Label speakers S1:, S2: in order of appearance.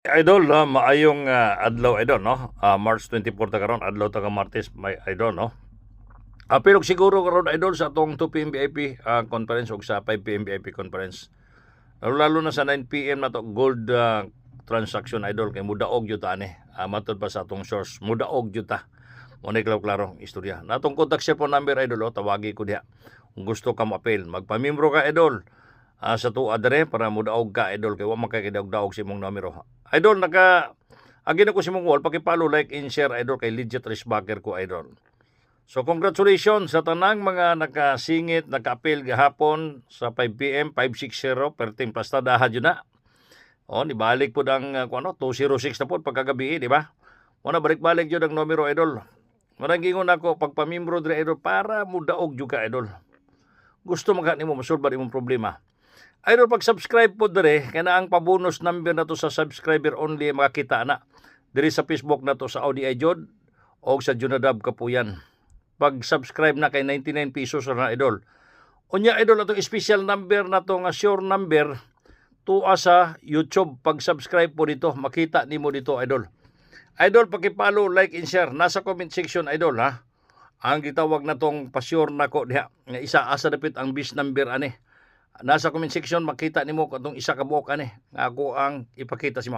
S1: Idol, maayong adlaw idol no. March 24 ta karon, adlaw ta ka Martes may idol no. Pero siguro karon idol sa atong 2 PM VIP conference ug sa 5 PM VIP conference. Lalo na sa 9 PM na to gold transaction idol kay mudaog jud ta ani. Matud pa sa atong source, mudaog jud ta. Mo ni klaro istorya. Natong contact cellphone number idol tawagi ko diha. Kung gusto ka ma-appeal, magpamembro ka idol. Sa tuwa dere para mudaog ka idol kay wa man kay daog sa imong numero. Idol agi na ko si mong wall paki-follow, like and share idol kay legit Risbacker ko idol. So congratulations sa tanang mga nakasingit, naka-appeal gahapon sa 5 PM 560 perting plastadahan yun na. Nibalik po ang 206 na po pagkagabi, di ba? Muna balik-balik yun ang numero idol. Marang gingon ako pagpamimbro dire idol para mudaog juga idol. Gusto magani mo masulbad imong problema. Idol, pag-subscribe po dire, kaya ang pabonus number na to sa subscriber only makakita na. Dire sa Facebook na to sa Audi Jod o sa Junadab Kapuyan. Pag-subscribe na kay 99 pesos na idol. Unya idol, itong special number na to nga sure number tuwa sa YouTube. Pag-subscribe po dito, makita nimo dito idol. Idol, paki-follow, like and share. Nasa comment section idol ha. Ang gitawag na tong pa-sure nako diha nga isa asa dapit ang bis number ani. Nasa comment section makita nimo katong isa ka buok ani nga ako ang ipakita si